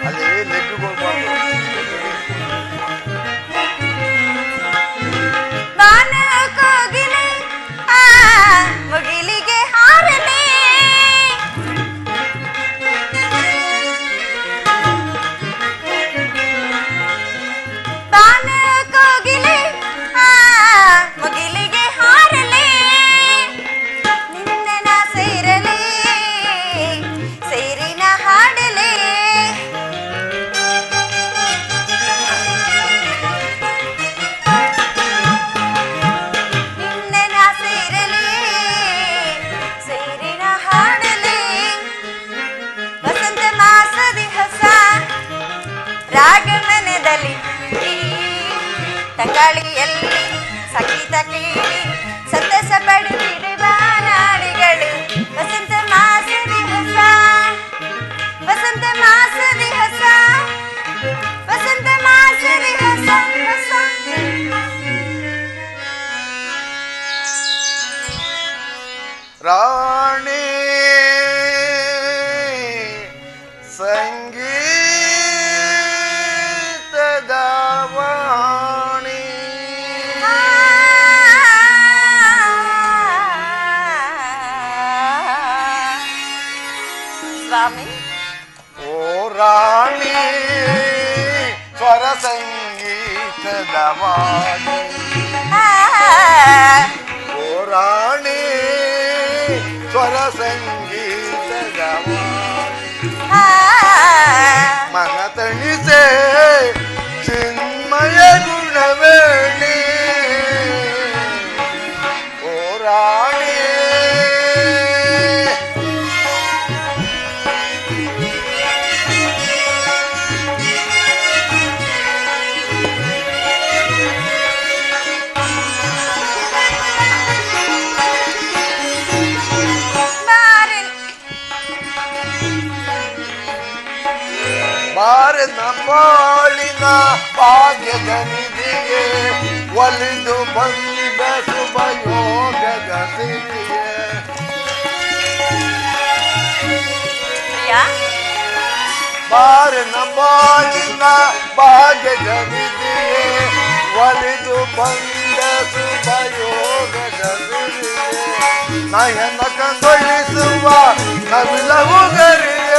ಅದೇ ಲೆಕ್ಕಗಳು ಕೋಗಿಲೆ ಮುಗಿಲಿಗೆ ಹಾರಲೆ ಬಾನ ಕೋಗಿಲೆ ಮುಗಿಲಿಗೆ ಹಾರಲೆ ನಿನ್ನ ಸೇರಲೆ ಸೇರಿನ ಹಾಡಲೆ ರಾಗಮನದಲ್ಲಿ ತಂಗಾಳಿಯಲ್ಲಿ ಸಂಗೀತ ಕೇಳಿ ಸಂತಸ ಪಡೆದಿರುವ ನಾಡಿಗಳು ವಸಂತ ಮಾಸದಿ ಹೊಸ ವಸಂತ ಮಾಸದಿ ಹೊಸ ವಸಂತ ಮಾಸದಿ ಹೊಸ ಹೊಸ ರಾಣಿ ಸಂಗೀತ ಸ್ವಾಮಿ ಓ ರಾಣಿ ಸ್ವರ ಸಂಗೀತದ ವಾಣಿ ಓ ರಾಣಿ ಸ್ವರ ಸಂಗೀತದ ವಾಣಿ ಮನ ತಣಿಸೆ ಚಿನ್ಮಯ ಗುಣವೇಣಿ ಓ ರಾಣಿ ಬಾರನ ಬಾಳಿನ ಭಾಗ್ಯದ ನಿಧಿಗೆ ಒಲಿದು ಬಂದ ಶುಭ ಯೋಗದ ಸಿರಿಯೇ ಬಾರನ ಬಾಳಿನ ಭಾಗ್ಯದ ನಿಧಿಗೆ ಒಲಿದು ಬಂದ ಶುಭ ಯೋಗದ ಸಿರಿಯೇ ನಯನ ಕಂಗೊಳಿಸುವ ನವಿಲವು ಗರಿಯ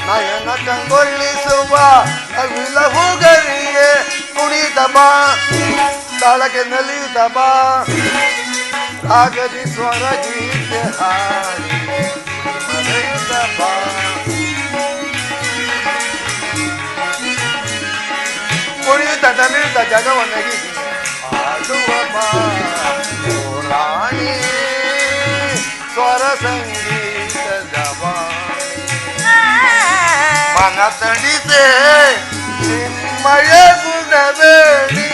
ನಯನ ಕಂಗೊಳಿಸುವ ನವಿಲವು ಗರಿಯೇ ಕುಣಿತ ಬಾ ತಾಳಕ್ಕೆ ನಲಿಯುತ್ತ ಬಾ ರಾಗದಿ ಸ್ವರ ಗೀತೆ ಹಾಡಿ ಮರೆಯುತ್ತ ಬಾ ಕುಣಿಯುತ್ತ ನಲಿಯುತ್ತ ಜಗವನ್ನಗಿಸಿ ಆಡುವ ಬಾ ಓ ರಾಣಿ ಸ್ವರ ಸಂಗೀತದ ವಾಣಿ ಮನ ತಣಿಸೆ ಚಿನ್ಮಯ ಗುಣವೇಣಿ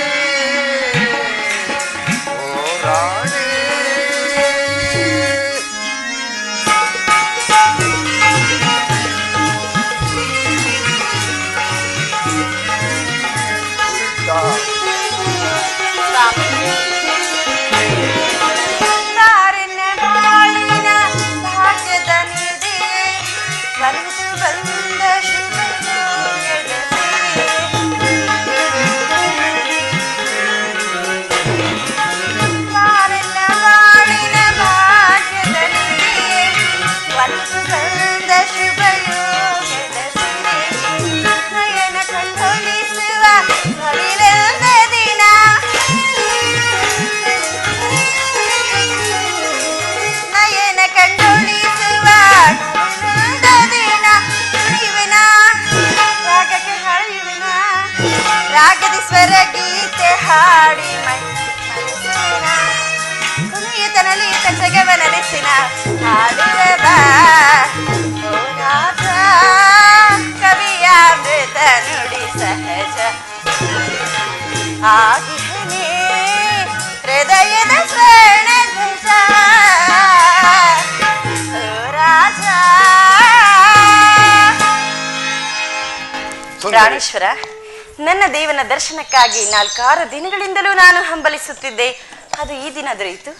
ಓ ರಾಣಿ ನಾರಿನ ಬಾಳಿನ ಭಾಗ್ಯದ ನಿಧಿ ಬಂದು ಬಂದ ಶುಭ ಯೋಗದ ನಾರಿನ ಬಾಳಿನ ಭಾಗ್ಯದ ನಿಧಿ ಬಂದು ಬಂದ ಶುಭ ಯೋಗದ ನಯನ ಕಂಗೊಳಿಸುವ ನವಿಲೊಂದ ದಿನ ನಯನ ಕಂಗೊಳಿಸುವ ನವಿಲೊಂದ ದಿನ ತುಳಿಯುವಿನ ರಾಗಕ್ಕೆ ಹಳೆಯುವಿನ ರಾಗದಿ ಸ್ವರ ಗೀತೆ ಹಾಡಿ ಮೈ ಮನಸ್ಸಿನ ಕುಣಿಯುತ್ತ ನಲಿಯುತ್ತ ಜಗವ ನೆನೆಸಿನ ಹಾಡುವ ಬಾ ಓ ರಾಜ ಕವಿಯಾಮೃತ ನುಡಿ ಸಹಜ ಆಗಿನೇ ಹೃದಯದ ಸ್ವರ್ಣ ಧ್ವಜ ಓ ರಾಜ. ಪ್ರಾಣೇಶ್ವರ, ನನ್ನ ದೇವನ ದರ್ಶನಕ್ಕಾಗಿ 4-6 ದಿನಗಳಿಂದಲೂ ನಾನು ಹಂಬಲಿಸುತ್ತಿದ್ದೆ. ಅದು ಈ ದಿನ ದೊರೆಯಿತು.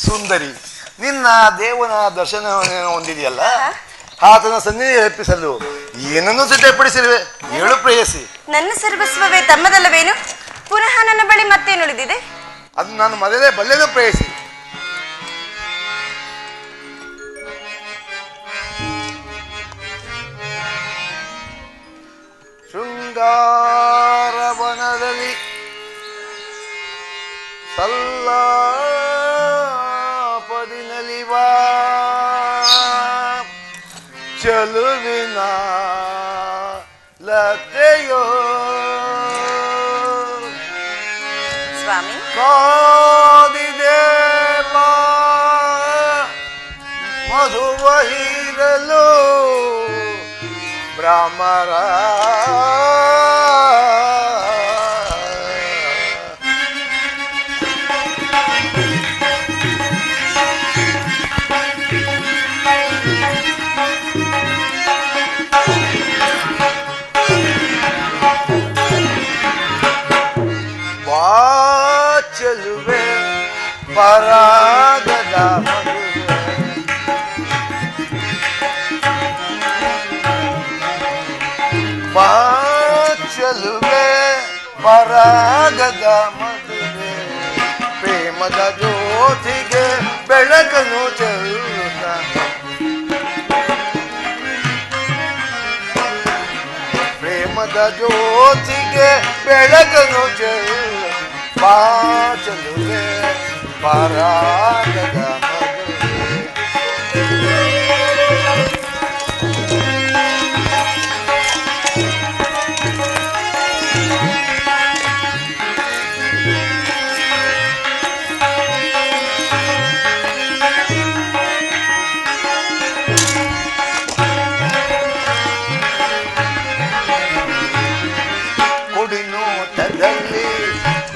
ಸುಂದರಿ, ನಿನ್ನ ದೇವನ ದರ್ಶನ ಹೊಂದಿದೆಯಲ್ಲ, ಆತನ ಸನ್ನಿಧಿ ಅರ್ಪಿಸಲು ಏನನ್ನು ಸಿದ್ಧಪಡಿಸಿರುವೆ? ಹೇಳು ಪ್ರೇಯಸಿ. ನನ್ನ ಸರ್ವಸ್ವವೇ ತಮ್ಮದಲ್ಲವೇನು? ಪುನಃ ನನ್ನ ಬಳಿ ಮತ್ತೇನುಳಿದಿದೆ? ಅದು ನಾನು ಮೊದಲೇ ಬಲ್ಲೆದು ಪ್ರೇಯಸಿ. ಶೃಂಗಾರವನದಲ್ಲಿ ಸಲ್ಲಾಪದಿನಲಿವಾ ಚಲುವಿನ ಲತೆಯೋ ಸ್ವಾಮಿ, ಕಾದಿದೆ ಮಧುವಹಿರಲು ಭ್ರಮರ ಚೆಲುವೆ ಪರಾಗದ ಚೆಲುವೆ ಪರಾಗದ ಮದುವೆ ಪ್ರೇಮದ ಜ್ಯೋತಿಗೆ ಬೆಳಕನ್ನು ಚೆಲ್ಲುತ್ತ ಪ್ರೇಮದ ಜ್ಯೋತಿಗೆ ಬೆಳಕನ್ನು ಚೆಲ್ಲ ಚೆಲುವೆ ಪರಾಗದ ಕುಡಿನೋಟದಲ್ಲಿ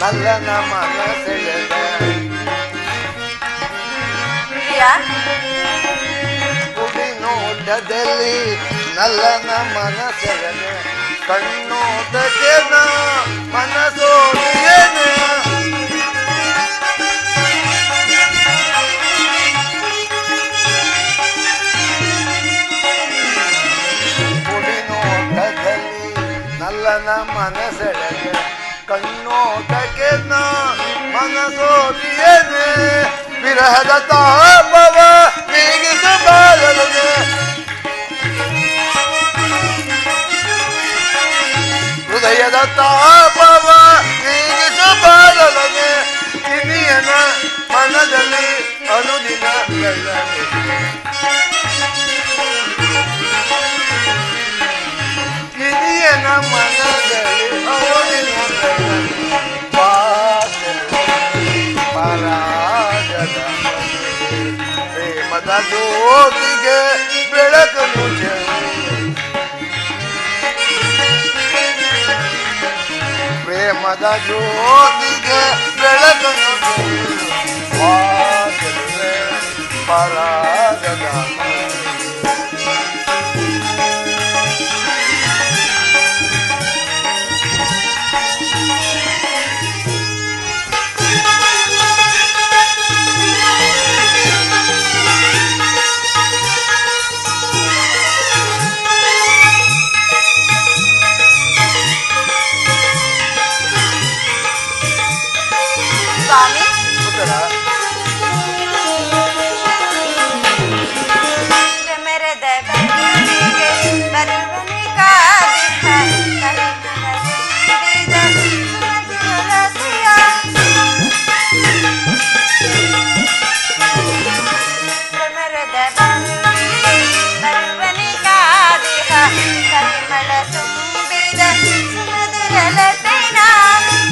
ನಲ್ಲನ ಮನಸೆಳೆದ ಕುಡಿನೋಟದಲ್ಲಿ ನಲ್ಲನ ಮನಸೆಳೆದ ಕಣ್ಣೋಟಕ್ಕೆ ಮನಸೋಡಿಯೇನೆ ಕುಡಿನೋಟದಲ್ಲಿ ನಲ್ಲನ ಮನಸೆಳೆದ ಕಣ್ಣೋಟಕ್ಕೆ ಮನಸೋದಿಯೇನೆ ವಿರಹದ ತಾಪವ ನೀಗಿಸಬಾರದೆ ಹೃದಯದ ತಾಪವ ನೀಗಿಸಬಾರದೆ ಕಿನಿಯನ ಮನದಲ್ಲಿ ಅನುದಿನ ಕಿನಿಯನ ಮನದಲ್ಲಿ ಅನುದಿನ ಪರಾಗದ ಪ್ರೇಮದ ಜ್ಯೋತಿಗೆ ಬೆಳಕನ್ನು ಪ್ರೇಮದ ಜ್ಯೋತಿಗೆ ಬೆಳಕನ್ನು ಪರಾಗದ ಸ್ವಾಮಿ, ಮರದ ಬರುವಿಗೆ ಬರುವನಿ ಕಾದಿಹ ಮರದ ಬರುವಿಗೆ ಬರುವನಿ ಕಾದಿಹ ಪರಿಮಳ ತುಂಬಿದ ಸುಮಧುರ ಲತೆನ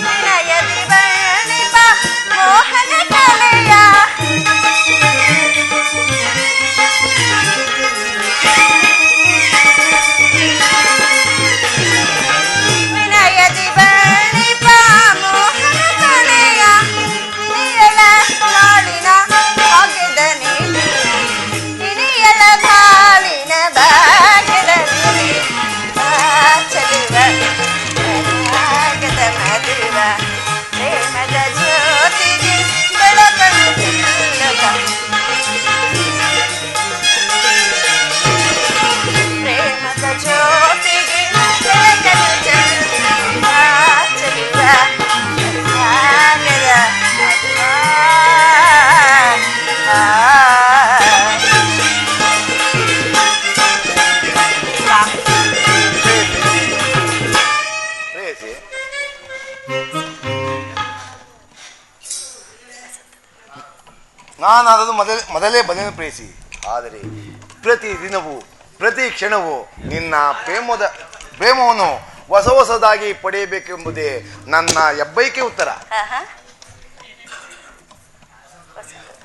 ವಿನಯದಿ ವರ್ಣಿಪ ಮೋಹನ ಕಲೆ ನಾನು ಅದನ್ನು ಮೊದಲೇ ಬಂದೆನು ಪ್ರೇಯಸಿ. ಆದರೆ ಪ್ರತಿ ದಿನವೂ ಪ್ರತಿ ಕ್ಷಣವೂ ನಿನ್ನ ಪ್ರೇಮವನ್ನು ಹೊಸದಾಗಿ ಪಡೆಯಬೇಕೆಂಬುದೇ ನನ್ನ ಹೆಬ್ಬಯಕೆ ಉತ್ತರ.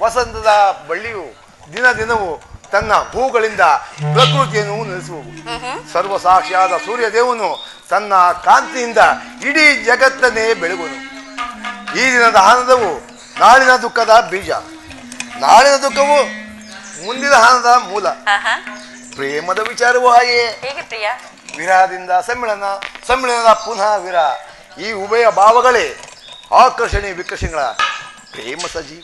ವಸಂತದ ಬಳ್ಳಿಯು ದಿನವೂ ತನ್ನ ಹೂಗಳಿಂದ ಪ್ರಕೃತಿಯನ್ನು ನೆಲೆಸುವುದು. ಸರ್ವಸಾಕ್ಷಿಯಾದ ಸೂರ್ಯದೇವನು ತನ್ನ ಕಾಂತಿಯಿಂದ ಇಡೀ ಜಗತ್ತನ್ನೇ ಬೆಳಗುವನು. ಈ ದಿನದ ಆನಂದವು ನಾಳಿನ ದುಃಖದ ಬೀಜ, ನಾಳಿನ ದುಃಖವು ಮುಂದಿನ ಆನಂದ ಮೂಲ. ಪ್ರೇಮದ ವಿಚಾರವೂ ಹಾಗೆಯೇ. ವಿರಹದಿಂದ ಸಮ್ಮಿಳನದ ಪುನಃ ವಿರಹ, ಈ ಉಭಯ ಭಾವಗಳೇ ಆಕರ್ಷಣೆ ವಿಕರ್ಷಣೆಗಳ ಪ್ರೇಮ ಸಜಿ.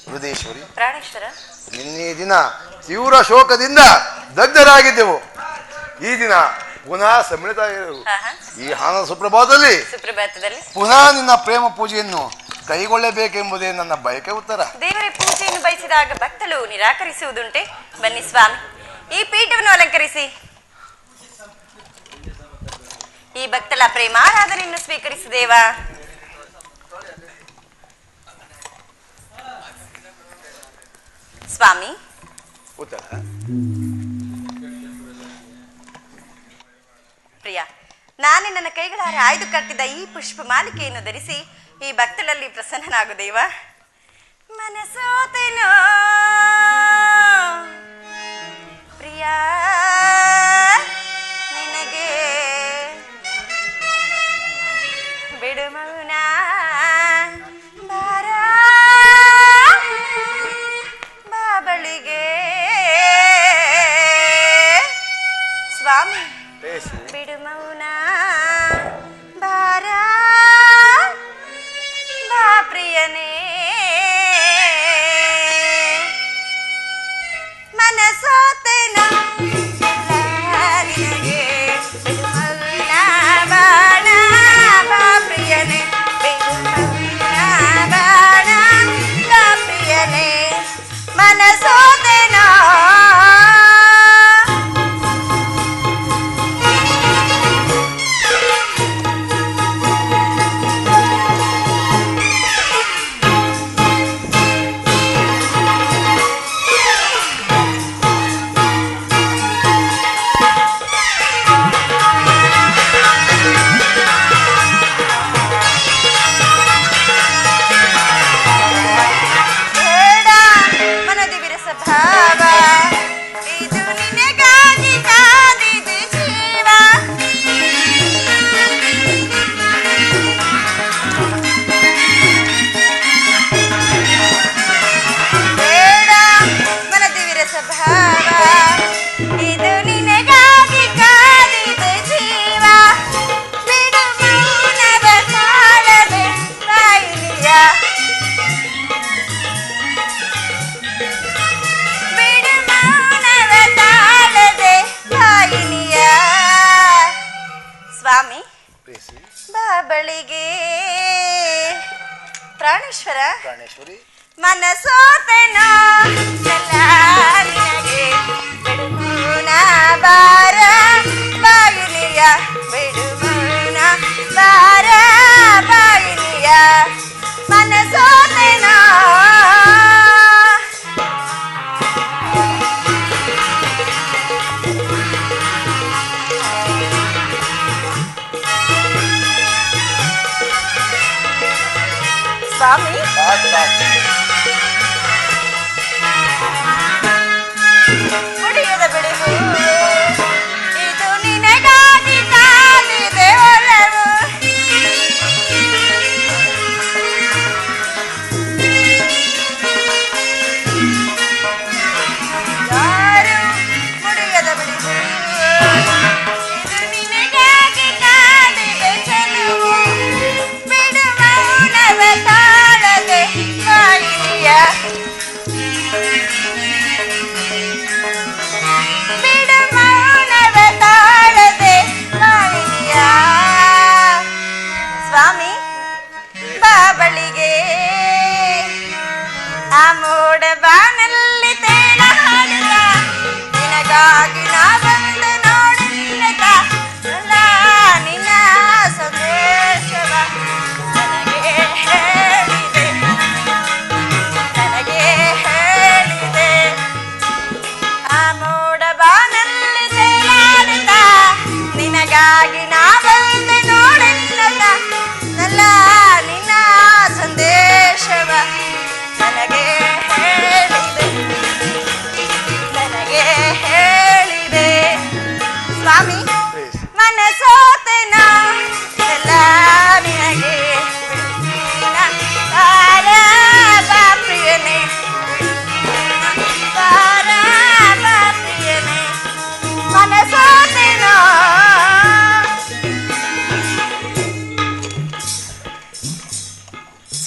ಹೃದಯೇಶ್ವರಿ, ನಿನ್ನೆ ದಿನ ತೀವ್ರ ಶೋಕದಿಂದ ದಗ್ಧರಾಗಿದ್ದೆವು. ಈ ದಿನ ಪುನಃ ಸಮ್ಮಿಳಿತ ಈ ಆನಂದ ಸುಪ್ರಭಾತದಲ್ಲಿ ಪುನಃ ನಿನ್ನ ಪ್ರೇಮ ಪೂಜೆಯನ್ನು ಕೈಗೊಳ್ಳಬೇಕೆಂಬುದೇ ನನ್ನ ಬಯಕೆ ಉತ್ತರ. ದೇವರ ಪೂಜೆಯನ್ನು ಬಯಸಿದಾಗ ಭಕ್ತಳು ನಿರಾಕರಿಸುವುದುಂಟೆ? ಬನ್ನಿ ಸ್ವಾಮಿ, ಈ ಪೀಠವನ್ನು ಅಲಂಕರಿಸಿ ಈ ಭಕ್ತಳ ಪ್ರೇಮಾರಾಧನೆಯನ್ನು ಸ್ವೀಕರಿಸಿದೇವಾ. ಸ್ವಾಮಿ ಉತ್ತರ. ಪ್ರಿಯ, ನಾನೇ ನನ್ನ ಕೈಗಳಾರೆ ಆಯ್ದು ಕಟ್ಟಿದ ಈ ಪುಷ್ಪ ಮಾಲಿಕೆಯನ್ನು ಧರಿಸಿ ಈ ಭಕ್ತಳಲ್ಲಿ ಪ್ರಸನ್ನನಾಗುದೇವ. ಮನಸೋತೆನೋ ಪ್ರಿಯ ನಿನಗೆ ಬಿಡು ಮೌನ ಬಾರ ಬಾಬಳಿಗೆ. ಸ್ವಾಮಿ ಬಿಡು ಮೌನ ಬಾರ ಬಾ ಪ್ರಿಯನೇ. ಮನಸೋತೆನ ನಿನಗೆ ಬಿಡು ಮೌನ ಬಾಣ ಬಾ ಪ್ರಿಯನೇ. ಬಿಡು ಮೌನ ಬಾಣ ಬಾ ಪ್ರಿಯನೇ. ಮನಸೋತೆನ ಪ್ರಾಣೇಶ್ವರಿ ಮನಸೋತೆನೋ ನಿನಗೆ ಬಿಡು ಮೌನ ಬಾರ ಬಾಯಿಲಿಯ. ಬಿಡು ಮೌನ ಬಾರ ಬಾಯಿಲಿಯ. ಮನಸೋತೆನೋ ಸ್ವಾಮಿ. ಮುಡಿಯದ ಬೆಳೆವು ಇದು ನಿನಗಾಗಿ ಕಾದಿದೆ ಒಲವು. ಯಾರು ಮುಡಿಯದ ಬೆಳೆವು ಇದು ನಿನಗಾಗಿ ಕಾದಿದೆ ಚೆಲುವು. ಬಿಡು ಮೌನವ ತಾಳದೆ ಬಾಯಿಲಿಯ. ಬಿಡು ಮೌನವ ತಾಳದೆ ಬಾಯಿಲಿಯ. ಸ್ವಾಮಿ ಬಾಬಳಿಗೆ ಆ ಮೋಡ ಬಾನಲ್ಲಿ ತೇಲ ಹಾಡುತ್ತ ನಿನಗಾಗಿ ನಾ ಬಂದು ನೋಡುತ್ತ ನಿನ್ನ ಸಂದೇಶವ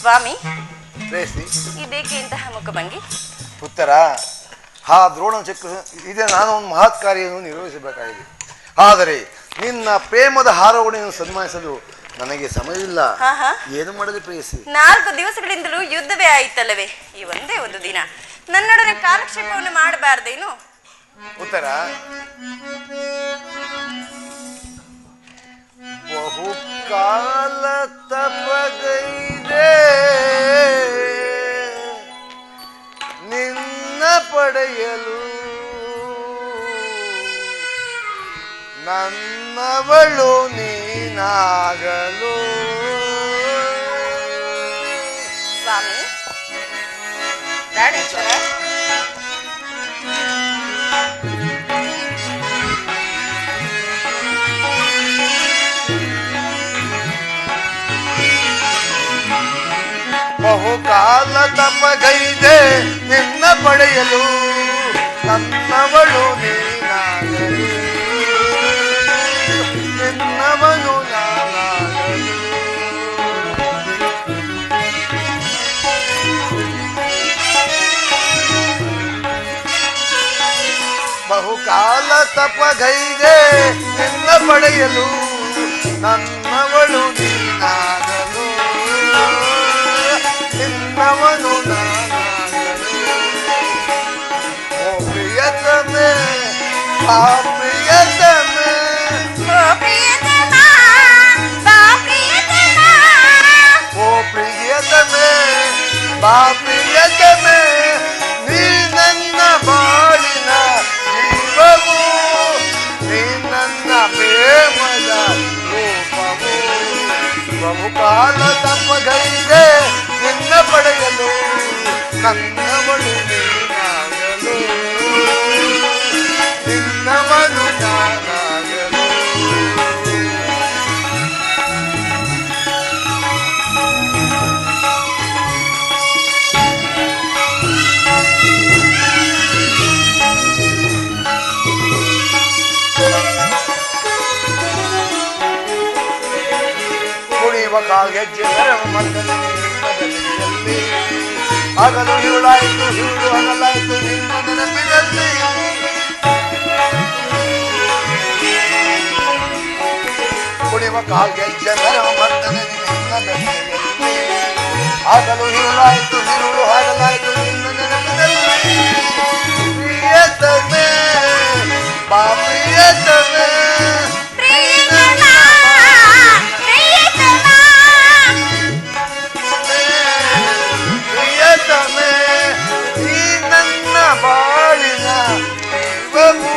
ಸ್ವಾಮಿ, ಪ್ರೇಯಸಿ, ಇದೇಕೆ ಇಂತಹ ಮುಖಭಂಗಿ? ಉತ್ತರ, ಆ ದ್ರೋಣ ಚಕ್ರ ಇದೆ. ನಾನು ಒಂದು ಮಹತ್ ಕಾರ್ಯವನ್ನು ನಿರ್ವಹಿಸಬೇಕಾಗಿದೆ. ಆದರೆ ನಿನ್ನ ಪ್ರೇಮದ ಹಾರವಣೆಯನ್ನು ಸನ್ಮಾನಿಸಲು ನನಗೆ ಸಮಯವಿಲ್ಲ. ಏನು ಮಾಡಲಿ ಪ್ರೇಯಸಿ? 4 ದಿವಸಗಳಿಂದಲೂ ಯುದ್ಧವೇ ಆಯಿತಲ್ಲವೇ? ಈ ಒಂದೇ ಒಂದು ದಿನ ನನ್ನೊಡನೆ ಕಾಲಕ್ಷೇಪವನ್ನು ಮಾಡಬಾರ್ದೇನು? ಉತ್ತರ, ಬಹುಕಾಲ ತಪಗೈದೆ ನಿನ್ನ ಪಡೆಯಲು, ನನ್ನವಳು ನೀನಾಗಲು. ಸ್ವಾಮಿ ಪ್ರಾಣೇಶ್ವರ, ಬಹುಕಾಲ ತಪಗೈದೆ ನಿನ್ನ ಪಡೆಯಲು, ನನ್ನವಳು ನೀನಾಗಲು, ನಿನ್ನವನು ನಾನಾಗಲು. ಬಹುಕಾಲ ತಪಗೈದೆ ನಿನ್ನ ಪಡೆಯಲು, ನನ್ನವಳು ನೀನಾಗಲು, ನಿನ್ನವನು ನಾನಾಗಲು. ಓ ಪ್ರಿಯತಮೆ, ಆ ಪ್ರಿಯತಮೆ, ಓ ಪ್ರಿಯತಮೆ, ಬಾ ಪ್ರಿಯತಮೆ, ನೀ ನನ್ನ ಬಾಳಿನ ಜೀವವು, ನೀ ನನ್ನ ಪ್ರೇಮದ ರೂಪವು. ಬಹುಕಾಲ ತಪಗೈದೆ ನಿನ್ನ ಪಡೆಯಲು, ನನ್ನವಳು ನೀನಾಗಲು, ನಿನ್ನವನು ನಾನಾಗಲು. ಕುಣಿಯುವ ಕಾಲ್ಗೆಜ್ಜೆ ಮಕ್ಕಳು ನಿಮ್ಮದಲ್ಲಿ, ಹಗಲು ಹಿರುಳಾಯಿತು, ಹಿರುಳು ಹಗಲಾಯಿತು ನಿನ್ನ ನೆನಪಿನಲ್ಲಿ. ಕುಣಿಯುವ ಕಾಲ್ಗೆಜ್ಜೆ ಮಕ್ಕಳು ನಿಮ್ಮದಲ್ಲಿ, ಹಗಲು ಹಿರುಳಾಯಿತು, ಹಿರುಳು ಹಗಲಾಯಿತು ನಿನ್ನ ನೆನಪಿನಲ್ಲಿ. ಪ್ರಿಯತಮೆ, ಬಾ ಪ್ರಿಯತಮೆ, ಪ್ರಿಯತಮೆ, ನೀ ನನ್ನ ಬಾಳಿನ ಜೀವವು,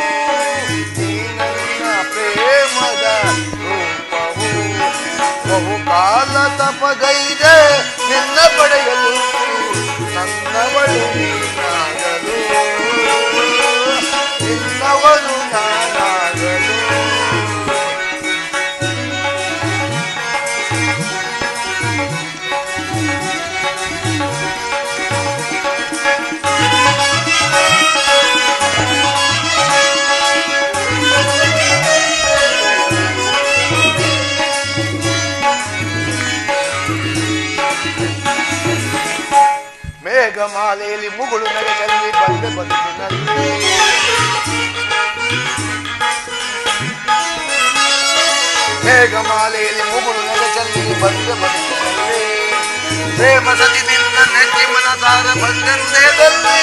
ನೀ ನನ್ನ ಪ್ರೇಮದ ರೂಪವು. ಬಹುಕಾಲ ತಪಗೈದೆ ನಿನ್ನ ಪಡೆಯಲು, ನನ್ನವಳು ನೀನಾಗಲು, ನಿನ್ನವನು ನಾನಾಗಲು. ಮೇಘಮಾಲೆಯಲ್ಲಿ ಮುಗುಳು ನಗೆ ಚೆಲ್ಲಿ ಬಂದೆ ಬದುಕಿನಲ್ಲಿ, ಮೇಘಮಾಲೆಯಲ್ಲಿ ಮುಗುಳು ನಗೆ ಚೆಲ್ಲಿ ಬಂದೆ ಬದುಕಿನಲ್ಲಿ. ಪ್ರೇಮ ಸತಿ ನಿನ್ನ ನೆಚ್ಚಿ ಮನಸಾರ ಬಂದೆ ಹೃದಯದಲ್ಲಿ.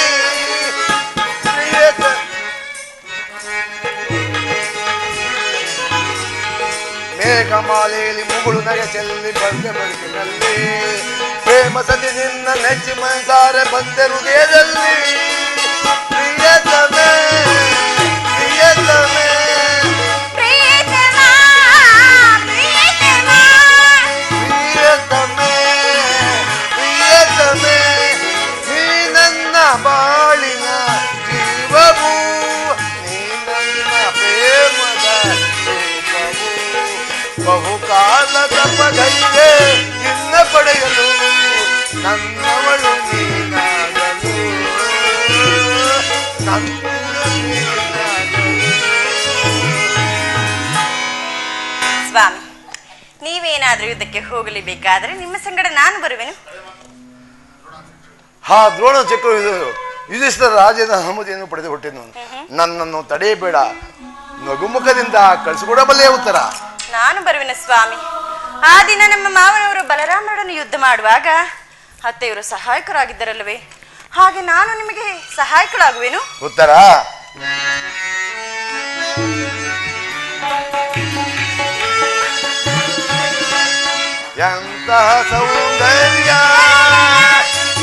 ಮೇಘಮಾಲೆಯಲ್ಲಿ ಮುಗುಳು ನಗೆ ಚೆಲ್ಲಿ ಬಂದೆ ಬದುಕಿನಲ್ಲಿ. ಪ್ರೇಮ ಸತಿ ನಿನ್ನ ನೆಚ್ಚಿ ಮನಸಾರೆ ಬಂದೆ ಹೃದಯದಲ್ಲಿ. ಪ್ರಿಯತಮೆ, ಪ್ರಿಯತಮೆ, ಪ್ರಿಯತಮೆ, ಪ್ರಿಯತಮೆ, ನೀ ನನ್ನ ಬಾಳಿನ ಜೀವವು, ನೀ ನನ್ನ ಪ್ರೇಮದ ರೂಪವು. ಬಹುಕಾಲ ತಪಗೈದೆ ನಿನ್ನ ಪಡೆಯಲು, ನನ್ನವಳು ನೀನಾಗಲು, ನನ್ನವಳು ನೀನಾಗಲು. ಸ್ವಾಮಿ, ನೀವೇನಾದ್ರೂ ಯುದ್ಧಕ್ಕೆ ಹೋಗಲೇಬೇಕಾದ್ರೆ ನಿಮ್ಮ ಸಂಗಡ ನಾನು ಬರುವೆನು. ಆ ದ್ರೋಣ ಚಕ್ರ ಯುಧಿಷ್ಠಿರ ರಾಜ್ಯದ ಅನುಮತಿಯನ್ನು ಪಡೆದುಕೊಟ್ಟೆನು. ನನ್ನನ್ನು ತಡೆಯಬೇಡ, ನಗುಮುಖದಿಂದ ಕಳಿಸಿಕೊಡಬಲ್ಲೆಯ ಉತ್ತರ. ನಾನು ಬರುವೆನ ಸ್ವಾಮಿ. ಆ ದಿನ ನಮ್ಮ ಮಾವನವರು ಬಲರಾಮರನ್ನು ಯುದ್ಧ ಮಾಡುವಾಗ ಅತ್ತೆಯವರು ಸಹಾಯಕರಾಗಿದ್ದರಲ್ಲವೇ, ಹಾಗೆ ನಾನು ನಿಮಗೆ ಸಹಾಯಕರಾಗುವೆನು. ಉತ್ತರ ಎಂತಹ ಸೌಂದರ್ಯ,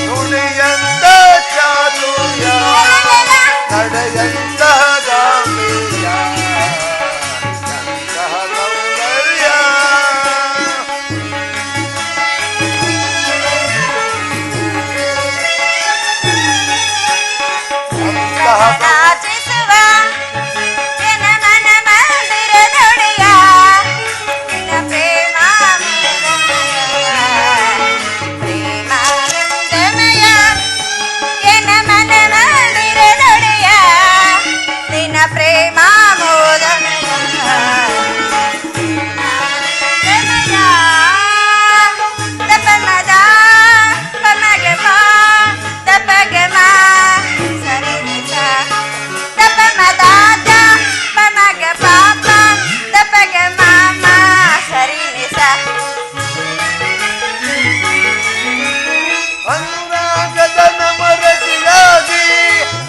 ನುಡಿಯಂತ ಚಾತುರ್ಯ, ನಡೆಯಂತಹ ಗಾಂಭೀರ್ಯ, ಎಂತಹ ಸೌಂದರ್ಯ. ನಾಚಿಸುವ ಜನಮನ ಮಂದಿರದೊಡೆಯ ನಿನ್ನ ಪ್ರೇಮಾನಂದಮಯ, ಜನಮನ ಮಂದಿರದೊಡೆಯ ನಿನ್ನ ಪ್ರೇಮಾಮೋದಮಯ, ತಪಮದ ಪಮಗಮ ತಪಗಮ ಸರಿನಿಸ ತಪಮದಾದ ಪಮಗ ಪಾಪ ತಪಗಮ ಸರಿನಿಸ. ಅನುರಾಗದ ನಮರತಿಯಾಗಿ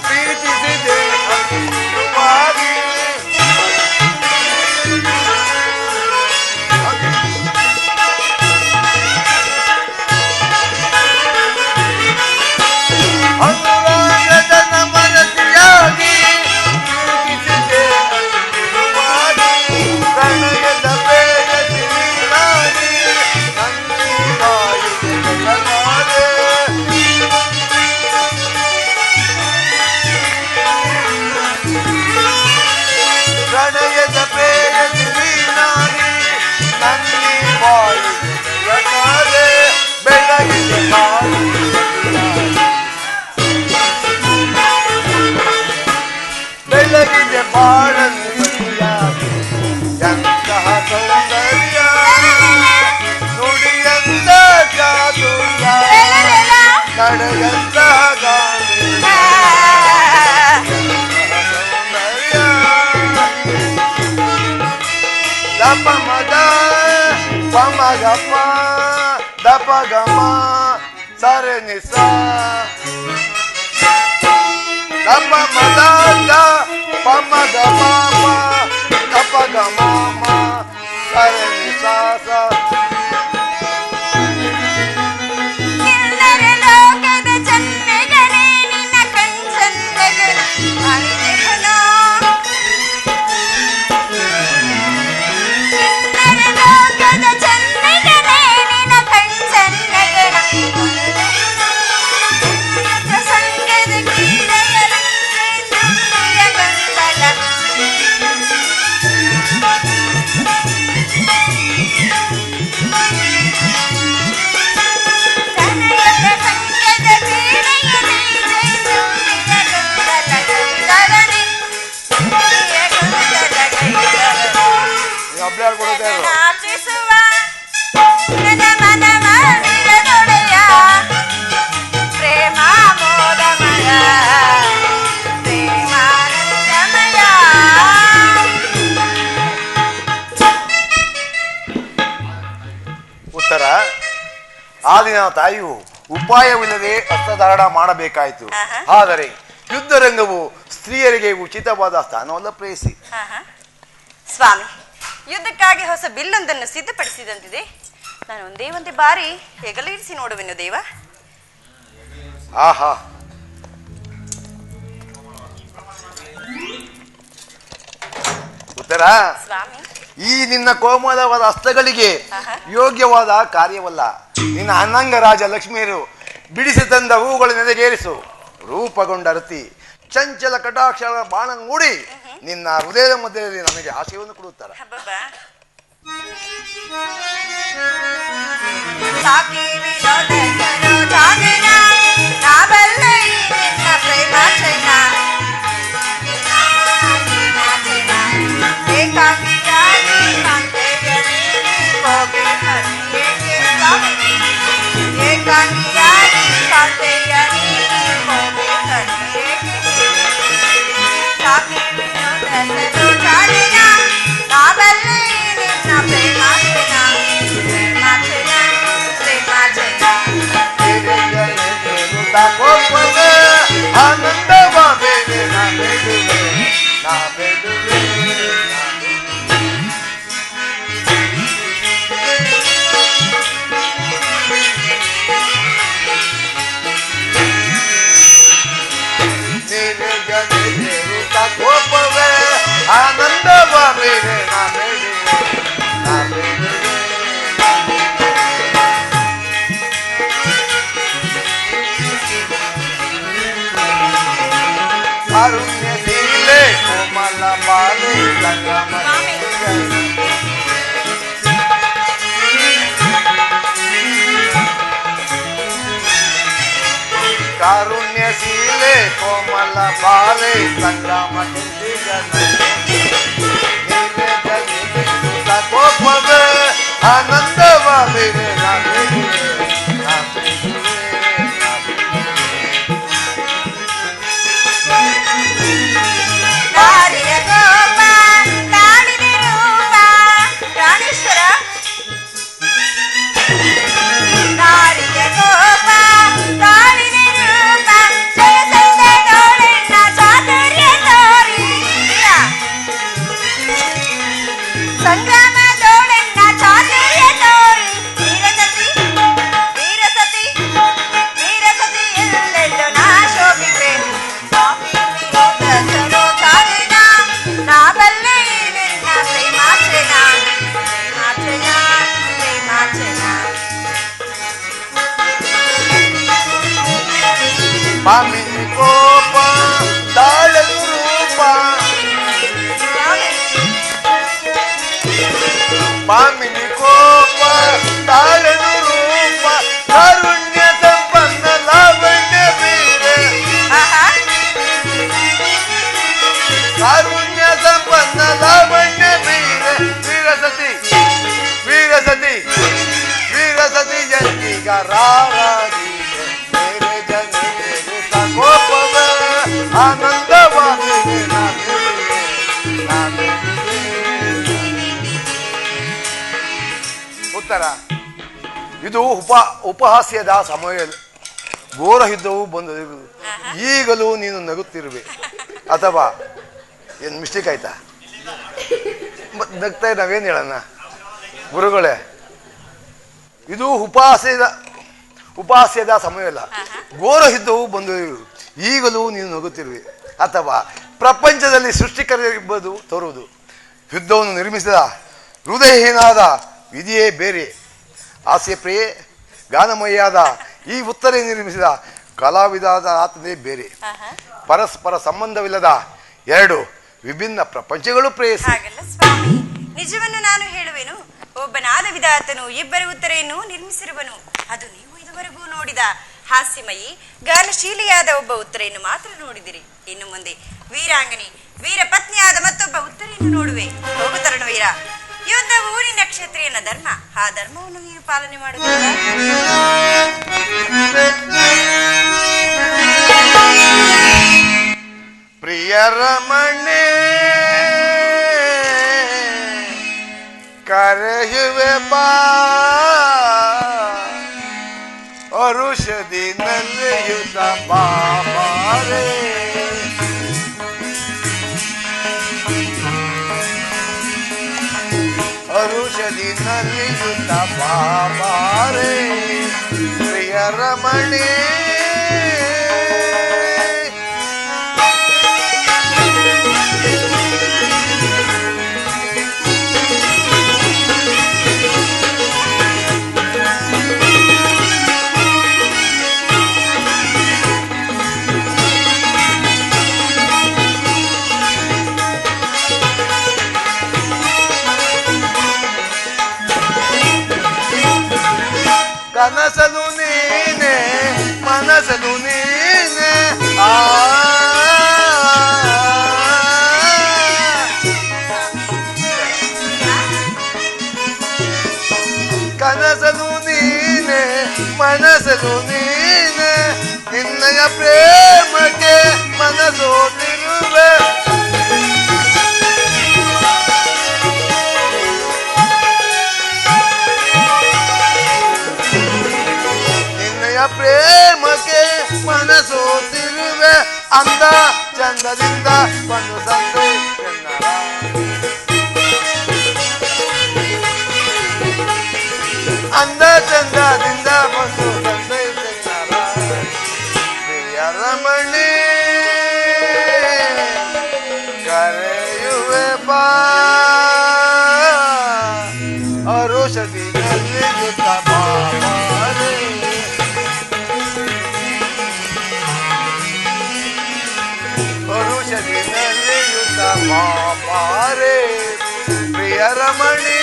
ಪ್ರೀತಿಸಿದೆ ಅನುವಾಗಿ. ಅನುರಾಗದ ನಮರತಿಯಾಗಿ ಪ್ರೀತಿಸಿದೆ ಅನುವಾಗಿ. ಪ್ರಣಯದ ಪ್ರೇಯಸಿ ನೀನಾಗಿ ನನ್ನಿಗಾಗಿ ಜಗನ್ನಾದೆ. ಪ್ರಣಯದ ಪ್ರೇಯಸಿ ನೀನಾಗಿ ನನ್ನಿಗಾಗಿ ಜಗನ್ನಾದೆ. ಬೆಳಗಿದೆ ಬಾಳು ಬೆಳಗಿದೆ ಬಾಳನ್ನು ಸರಿಯಾಗಿ. ಎಂತಹ ಸೌಂದರ್ಯ, ನುಡಿಯಂತ ಚಾತುರ್ಯ, ನಡೆಯಂತ ಗಾಂಭೀರ್ಯ, ಸೌಂದರ್ಯ. ದಪಮದ ಪಮಗಮ ದಪಗಮ ಸರಿನಿಸ ದಪಮದ ಪಮಗಮ ದಪಗಮ ಸರಿನಿಸ. ಎಲ್ಲರ ಲೋಕದ ಚನ್ನೆಗಳೇ ನಿನ್ನ ಕಣ್ಸನ್ನೆಗಳು ಅಣಿದೆವನೋ. ಎಲ್ಲರ ಲೋಕದ ಚನ್ನೆಗಳೇ ನಿನ್ನ ಕಣ್ಸನ್ನೆಗಳು ಅಣಿದೆವನೋ. ಪ್ರಸಂಗದ ಕ್ರೀಡೆಯರ ನುಡಿಯ ಗೊಂದಲ. ತನಯ ಪ್ರಸಂಗದ ಕ್ರೀಡೆಯಲಿ ಜಯಿಸುವುದಿಯ ಗೊಂದಲ ಗೈದವನೇ, ನುಡಿಯ ಗೊಂದಲ ಗೈದವನೇ. ಅಬ್ಲಾಡ್ ಕೊಡುತ್ತೆ ಯಾರು? ನಾಚಿಸುವ ನನ್ನ ಮನ ಮಂದಿರದೊಡೆಯ ಪ್ರೇಮಾಮೋದಮಯ, ಪ್ರೇಮಾನಂದಮಯ. ಉತ್ತರ ಆ ದಿನ ತಾಯಿಯು ಉಪಾಯವಿಲ್ಲದೆ ಹಸ್ತಧಾರಣ ಮಾಡಬೇಕಾಯಿತು. ಆದರೆ ಯುದ್ಧರಂಗವು ಸ್ತ್ರೀಯರಿಗೆ ಉಚಿತವಾದ ಸ್ಥಾನವಲ್ಲ ಪ್ರೇಯಸಿ. ಸ್ವಾಮಿ, ಯುದ್ಧಕ್ಕಾಗಿ ಹೊಸ ಬಿಲ್ಲೊಂದನ್ನು ಸಿದ್ಧಪಡಿಸಿದಂತಿದೆ. ನಾನು ಒಂದೇ ಒಂದು ಬಾರಿ ಹೆಗಲಿರಿಸಿ ನೋಡುವೆನು ದೇವ. ಆಹಾ, ಉತ್ತರ ಸ್ವಾಮಿ, ಈ ನಿನ್ನ ಕೋಮಲವಾದ ಹಸ್ತಗಳಿಗೆ ಯೋಗ್ಯವಾದ ಕಾರ್ಯವಲ್ಲ. ನಿನ್ನ ಅನಂಗ ರಾಜ ಲಕ್ಷ್ಮಿಯರು ಬಿಡಿಸಿ ತಂದ ಹೂಗಳು ನೆನೆಗೇರಿಸು. ರೂಪಗೊಂಡ ರತಿ ಚಂಚಲ ಕಟಾಕ್ಷ ಬಾಣ ಮೂಡಿ ನಿನ್ನ ಹೃದಯದ ಮಧ್ಯದಲ್ಲಿ ನಮಗೆ ಆಶಯವನ್ನು ಕೊಡುತ್ತಾರೆ. ಸಾಕಿ ವಿನೋದಕರು ಜಾನಿನ ನಾವೆಲ್ಲ ನಿನ್ನ ಪ್ರೇಮ ಚೈನ ಏಕಾಂಗಿಯಾಗಿ ಕಾಂತೆಯಲಿ ಹೋಗಿ ಏಕಾಂಗಿಯಾಗಿ ಕಾಂತೆಯಲಿ ಶೀಲೆ ಕೋಮಲ ಬಾಲೆ ಸಂಗ್ರಾಮ ಕೋಪದ ಆನಂದವ ಬೇರೆ ಮಾಮಿನಿ ಕೋಪ ತಾಳದು ರೂಪ ಮಾಮಿನಿ ಕೋಪ ತಾಳದು ರೂಪ ಕಾರುಣ್ಯ ಸಂಪನ್ನ ಲಾವಣ್ಯ ಬೀರೆ ಕಾರುಣ್ಯ ಸಂಪನ್ನ ಲಾವಣ್ಯ ಬೀರೆ ವೀರಸತಿ ವೀರಸತಿ ವೀರಸತಿ ಜಂಗಿಗ ರಾರಾಗಿ ಉತ್ತರ ಇದು ಉಪಹಾಸ್ಯದ ಸಮಯ. ಘೋರ ಯುದ್ಧವು ಬಂದು ಈಗಲೂ ನೀನು ನಗುತ್ತಿರುವೆ ಅಥವಾ ಏನು ಮಿಸ್ಟೇಕ್ ಆಯ್ತಾ? ನಗ್ತಾ ನಾವೇನು ಹೇಳೋಣ ಗುರುಗಳೇ? ಇದು ಉಪಹಾಸ್ಯದ ಸಮಯವಲ್ಲ. ಘೋರ ಯುದ್ಧವು ಬಂದು ಈಗಲೂ ನೀನು ನಗುತ್ತಿರುವೆ ಅಥವಾ ಪ್ರಪಂಚದಲ್ಲಿ ಸೃಷ್ಟಿಕರಿರ್ಬೋದು ತೋರುವುದು. ಯುದ್ಧವನ್ನು ನಿರ್ಮಿಸಿದ ಹೃದಯಹೀನಾದ ವಿಧಿಯೇ ಬೇರೆ, ಹಾಸ್ಯ ಪ್ರಿಯೆ ಗಾನಮಯಾದ ಈ ಉತ್ತರೆ ನಿರ್ಮಿಸಿದ ಕಲಾವಿದಾದ ಆತನೇ ಬೇರೆ. ಪರಸ್ಪರ ಸಂಬಂಧವಿಲ್ಲದ ಎರಡು ವಿಭಿನ್ನ ಪ್ರಪಂಚಗಳು ಪ್ರೇಯಸಿ. ನಿಜವನ್ನು ನಾನು ಹೇಳುವೆನು, ಒಬ್ಬನಾದ ವಿಧಾತನು ಇಬ್ಬರ ಉತ್ತರೆಯನ್ನು ನಿರ್ಮಿಸಿರುವನು. ಅದು ನೀವು ಇದುವರೆಗೂ ನೋಡಿದ ಹಾಸ್ಯಮಯಿ ಗಾನಶೀಲಿಯಾದ ಒಬ್ಬ ಉತ್ತರೆಯನ್ನು ಮಾತ್ರ ನೋಡಿದಿರಿ. ಇನ್ನು ಮುಂದೆ ವೀರಾಂಗನಿ ವೀರ ಪತ್ನಿಯಾದ ಮತ್ತೊಬ್ಬ ಉತ್ತರೆಯನ್ನು ನೋಡುವೆ. ಹೋಗು ತರುಣ ವೀರ, ಯುದ್ಧವು ನಿನ್ನ ಕ್ಷತ್ರಿಯನ ಧರ್ಮ. ಆ ಧರ್ಮವನ್ನು ನೀನು ಪಾಲನೆ ಮಾಡುವುದಿಲ್ಲ. ಪ್ರಿಯರಮಣೆ ಕರೆಯುವೆ ಬಾ ಔಷಧಿನಲ್ಲಿ ಯುದ್ಧ ಬಾಬಾರೆ ಔಷಧಿನಲ್ಲಿ ಯುದ್ಧ ಬಾಬಾರೆ ಪ್ರಿಯರಮಣೆ ಕನಸಲು ನೀನೆ ಮನಸಲು ನೀನೆ ಕನಸಲು ನೀನೆ ಮನಸಲು ನೀನೆ ನಿನ್ನಯ ಪ್ರೇಮಕ್ಕೆ ಮನಸೋತಿರುವೆ ಪ್ರೇಮಕ್ಕೆ ಮನಸೋತಿರುವೆ ಅಂದ ಚಂದದಿಂದ ಒಂದು ಸಂದೆ ಅಂದ ಚಂದದಿಂದ ಒಂದು ಸಂದೆ ಪ್ರಿಯರಮಣಿ ಕರೆಯುವೆ ಬಾ ಔಷಧಿನಲ್ಲಿ ಯುದ್ಧ ಬಾಬಾರೆ ಔಷಧಿನಲ್ಲಿ ಯುದ್ಧ ಬಾಬಾರೆ ಪ್ರಿಯರಮಣಿ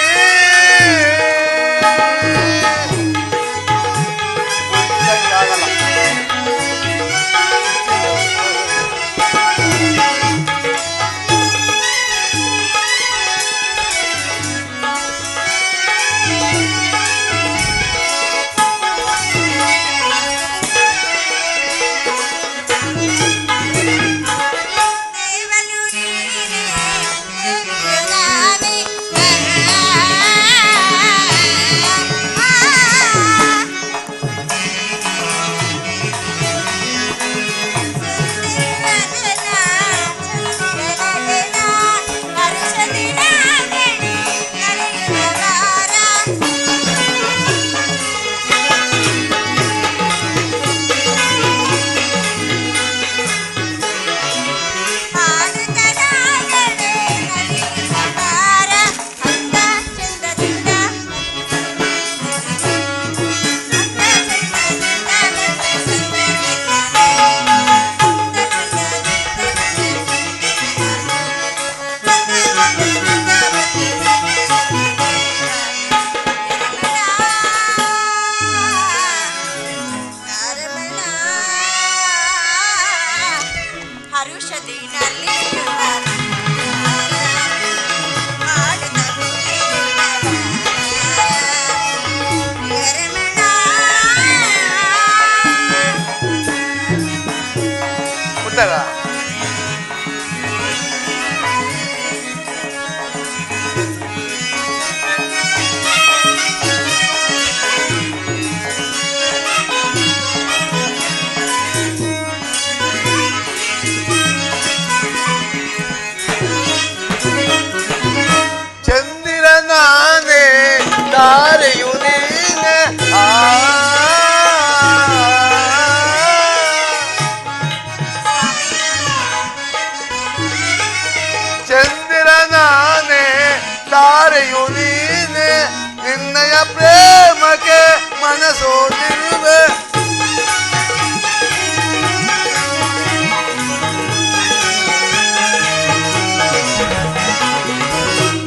ಮನಸೋತಿರುವೆ.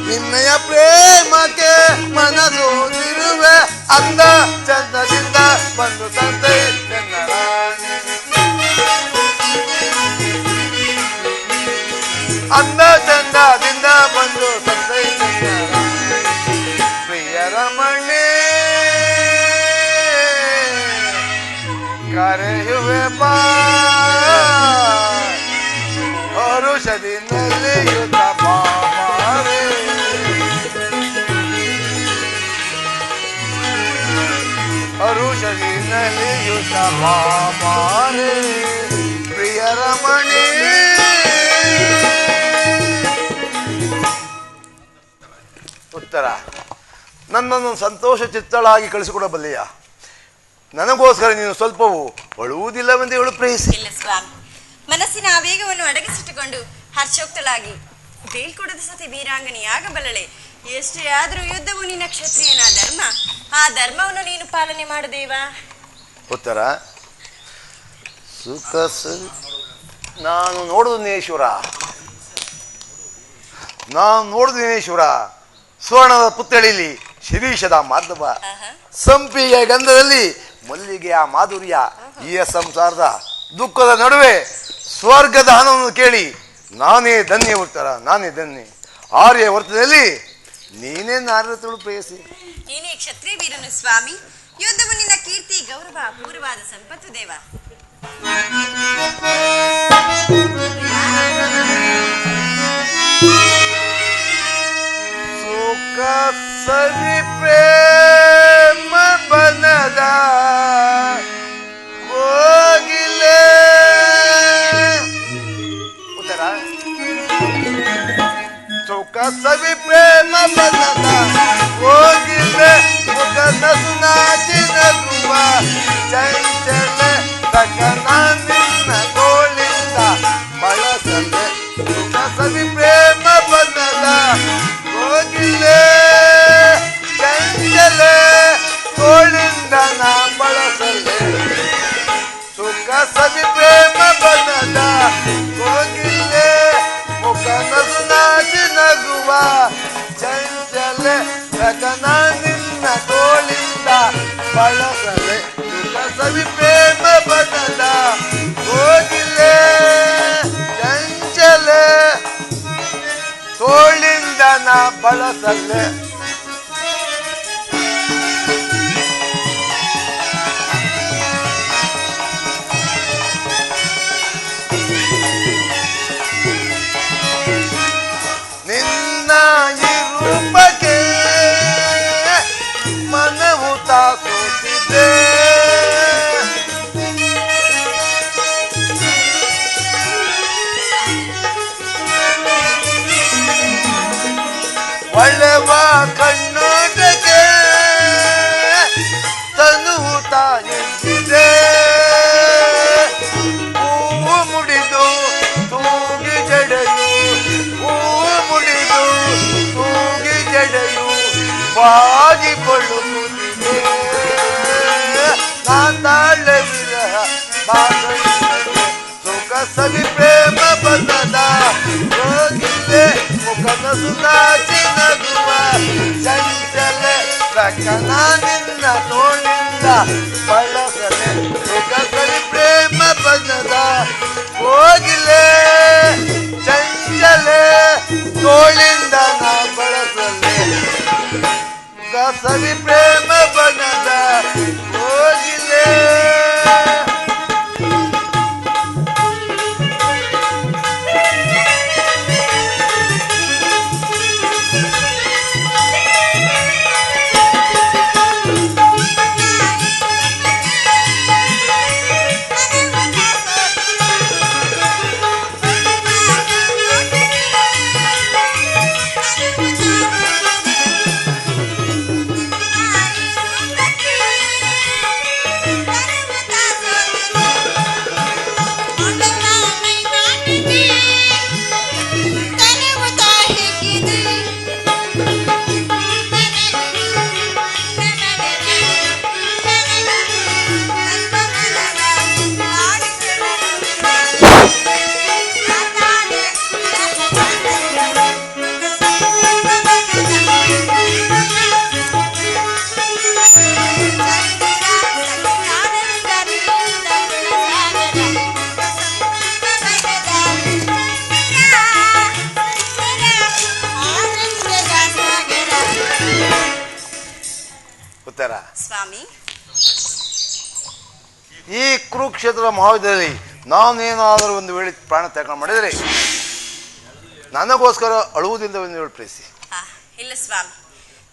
ನಿನ್ನಯ ಪ್ರೇಮಕ್ಕೆ ಮನಸೋತಿರುವೆ. ಅಂದ ಚಂದದಿಂದ ಬಂದು ತಂದೆ ನನ್ನ ರಾಣಿ. ಅಂದ ಚಂದದಿಂದ ಬಂದು ತಂದೆ ನನ್ನ ರಾಣಿ. ಪ್ರಿಯರ ಮಣ್ಣೆ ಕರೆಯುವೆ ಬಾ ಹರುಷದಿನಲ್ಲಿ ಯುತ ಬಾರೆ. ಹರುಷದಿನಲ್ಲಿ ಯುತ ಬಾರೆ. ಪ್ರಿಯರ ಮಣಿ ಉತ್ತರ. ನನ್ನನ್ನು ಸಂತೋಷ ಚಿತ್ತಳಾಗಿ ಕಳಿಸಿಕೊಡಬಲ್ಲೆಯ? ನನಗೋಸ್ಕರ ನೀನು ಸ್ವಲ್ಪವೂ ಅಳುವುದಿಲ್ಲವೆಂದು ಹೇಳು ಪ್ರೇಯಸಿ. ಇಲ್ಲ ಸ್ವಾಮಿ, ಮನಸ್ಸಿನ ಆವೇಗವನ್ನು ಅಡಗಿಸಿಟ್ಟುಕೊಂಡು ಹರ್ಷೋಕ್ತಳಾಗಿ ಬೀಳ್ಕೊಡದ ಸತಿ ವೀರಾಂಗನೆಯಾಗಬಲ್ಲಳೆ. ಎಷ್ಟೇ ಆದರೂ ಯುದ್ಧವು ನಿನ್ನ ಕ್ಷತ್ರಿಯನ ಧರ್ಮ. ಆ ಧರ್ಮವನ್ನು ನೀನು ಪಾಲನೆ ಮಾಡದೇವಾ? ಉತ್ತರ. ಸುಖ ನಾನು ನೋಡುದು ನೇಶ್ವರ, ನಾನು ನೋಡುದು ನೇಶ್ವರ. ಸುವರ್ಣದ ಪುತ್ಥಳಿಲಿ ಶಿರೀಷದ ಮಾರ್ಧವ, ಸಂಪಿಗೆ ಗಂಧದಲ್ಲಿ ಮಲ್ಲಿಗೆಯ ಮಾಧುರ್ಯ. ಈ ಸಂಸಾರದ ದುಃಖದ ನಡುವೆ ಸ್ವರ್ಗದ ಹಣವನ್ನು ಕೇಳಿ ನಾನೇ ಧನ್ಯ. ಉತ್ತರ. ನಾನೇ ಧನ್ಯ. ಆರ್ಯ ವರ್ತದಲ್ಲಿ ನೀನೇ ನಾರದಳು ಪ್ರೇಯಸಿ. ನೀನೇ ಕ್ಷತ್ರಿಯ ವೀರನು ಸ್ವಾಮಿ. ಯುದ್ಧವು ನಿನ್ನ ಕೀರ್ತಿ ಗೌರವ ಅಪೂರ್ವವಾದ ಸಂಪತ್ತು ದೇವ. ಸುಖ ಸವಿ ಪ್ರೇಮ ಬನದ ಹೋಗಿಲೆ. ಉತ್ತರ. ಸುಖ ಸವಿ ಪ್ರೇಮ ಬನದ ಹೋಗಿಲೆ. ಮುಖದ ಸುನಾಚಿ ನಗುವ ಚಂಚಲ ಸಕನ ನಿನ್ನ ತೋಳಿಂದ ಬಳಸಲೆ. ಸುಖ ಸವಿ ಪ್ರೇಮ ಬನದ ಹೋಗಿಲೆ. ಚಂಚಲ ತೋಳಿಂದ ನಾ ಬಳಸಲೆ. ಸುಖ ಸವಿ ಪ್ರೇಮ ಬನದ ಹೋಗಿಲೆ. ಮುಖ ನಸು ನಾಚಿ ನಗುವ ಚಂಚಲ ಸಕನ ನಿನ್ನ ತೋಳಿಂದ ಬಳಸಲೆ. ಸುಖ ಸವಿ ಪ್ರೇಮ ಬನದ ಹೋಗಿಲೆ. ಚಂಚಲ ತೋಳಿಂದ ನಾ ಬಳಸಲೆ. ನಿನ್ನ ಈ ರೂಪಕ್ಕೆ ಮನವು ತಾಕುತ್ತಿದೆ. ಒಳ್ಳೆವ ಕಣ್ಣೋಟಕ್ಕೆ ತನುವು ತಾಯಿಸಿದೆ. ಹೂವು ಮುಡಿದು ತೂಗಿ ಜಡೆಯು, ಹೂವು ಮುಡಿದು ತೂಗಿ ಜಡೆಯು ಬಾಗಿ ಬಳುಕುತ್ತಿದೆ. ನಾ ತಾಳೆ ವಿರಹ ಬಾಗಿಲಿದೆ. ಸುಖ ಸವಿ ಪ್ರೇಮ ಬನದ ಹೋಗಿಲೆ. ಮುಖದ ಸುನಾಚಿ ನಗುವ ಚಂಚಲ ಸಕನ ನಿನ್ನ ತೋಳಿಂದ ಬಳಸಲೆ. ಸುಖ ಸವಿ ಪ್ರೇಮ ಬನದ ಹೋಗಿಲೆ. ಚಂಚಲ ತೋಳಿಂದ ನಾ ಬಳಸಲೆ. ಸುಖ ಸವಿ ಪ್ರೇಮ ಬನದ ಹೋಗಿಲೆ. ಉತ್ತರ. ಸ್ವಾಮಿ, ಈ ಕುರುಕ್ಷೇತ್ರದ ಮಹಾಯುದ್ಧದಲ್ಲಿ ನಾನೇನಾದರೂ ಒಂದು ವೇಳೆ ಪ್ರಾಣ ತ್ಯಾಗ ಮಾಡಿದರೆ ನನಗೋಸ್ಕರ ಅಳುವುದಿಲ್ಲವೆಂದು ಹೇಳಿ ಪ್ರೇಸಿ. ಇಲ್ಲ ಸ್ವಾಮಿ,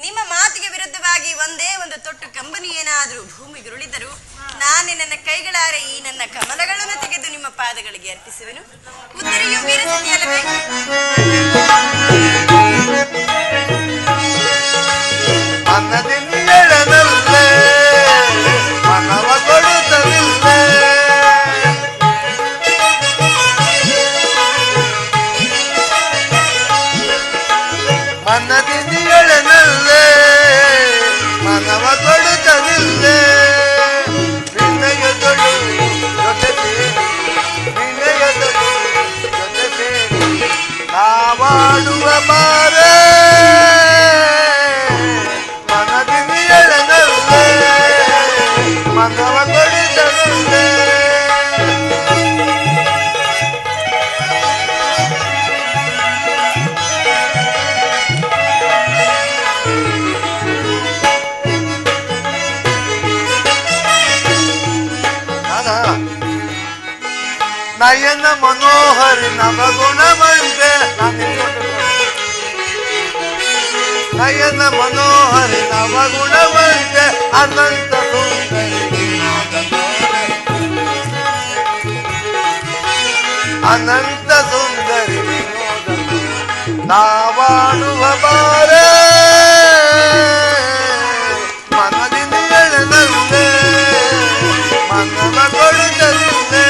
ನಿಮ್ಮ ಮಾತಿಗೆ ವಿರುದ್ಧವಾಗಿ ಒಂದೇ ಒಂದು ತೊಟ್ಟು ಕಂಬನಿ ಏನಾದರೂ ಭೂಮಿಗುರುಳಿದರೂ ನಾನೇ ನನ್ನ ಕೈಗಳಾರೆ ಈ ನನ್ನ ಕಮಲಗಳನ್ನು ತೆಗೆದು ನಿಮ್ಮ ಪಾದಗಳಿಗೆ ಅರ್ಪಿಸುವೆನು. ಉತ್ತರೆಯು ವೀರಸತಿಯಲ್ಲವೇ? ಮನವ ಕೊಡುತ್ತಲಿಲ್ಲೇ ಮನ್ನದಿನಿಯಳನಲ್ಲೇ ಮನವ ಕೊಡುತ್ತಲಿಲ್ಲೇ ವಿನಯದಳು ಜೊತೆ ವಿನಯದಳು ಜೊತೆ ನಾವಾಡುವ ಬಾರ ಮನದಿನಿಯಳನಲ್ಲೇ ಮನವ ಕೊಡುತ್ತಲಿಲ್ಲೇ. ನಯನ ಮನೋಹರಿ ನವಗುಣವಂತೆ ನಯನ ಮನೋಹರಿ ನವಗುಣವಂತೆ ಅನಂತ ಸುಂದರಿ ಅನಂತ ಸುಂದರಿ ವಿನೋದ ನಾವಾಡುವ ಬಾರ ಮನದಿಂದ ಎಳೆದಲ್ಲೇ ಮನವ ಕೊಡುತ್ತಲಿಲ್ಲೇ.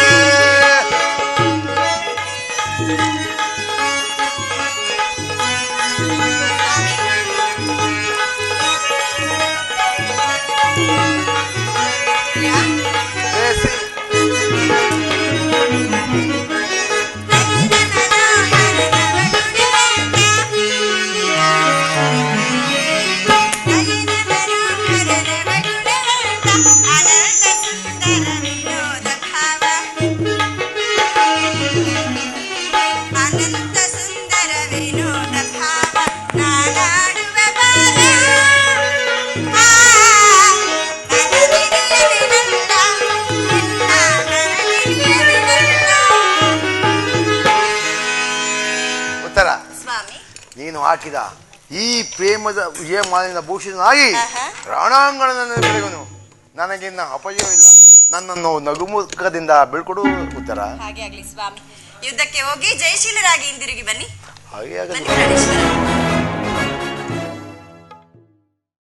ನೀನು ಹಾಕಿದ ಈ ಪ್ರೇಮದ ವಿಜಯ ಮಾಲಿನ ಭೂಷಣನಾಗಿ ರಣಾಂಗಣದಲ್ಲಿ ಬೆಳೆಯುವನು. ನನಗಿನ್ನ ಅಪಯೋಗವಿಲ್ಲ. ನನ್ನನ್ನು ನಗುಮುಖದಿಂದ ಬೀಳ್ಕೊಡು ಉತ್ತರ. ಹಾಗೆ ಆಗ್ಲಿ ಸ್ವಾಮಿ. ಯುದ್ಧಕ್ಕೆ ಹೋಗಿ ಜಯಶೀಲರಾಗಿ ಹಿಂದಿರುಗಿ ಬನ್ನಿ. ಹಾಗೆ ಆಗಲಿ.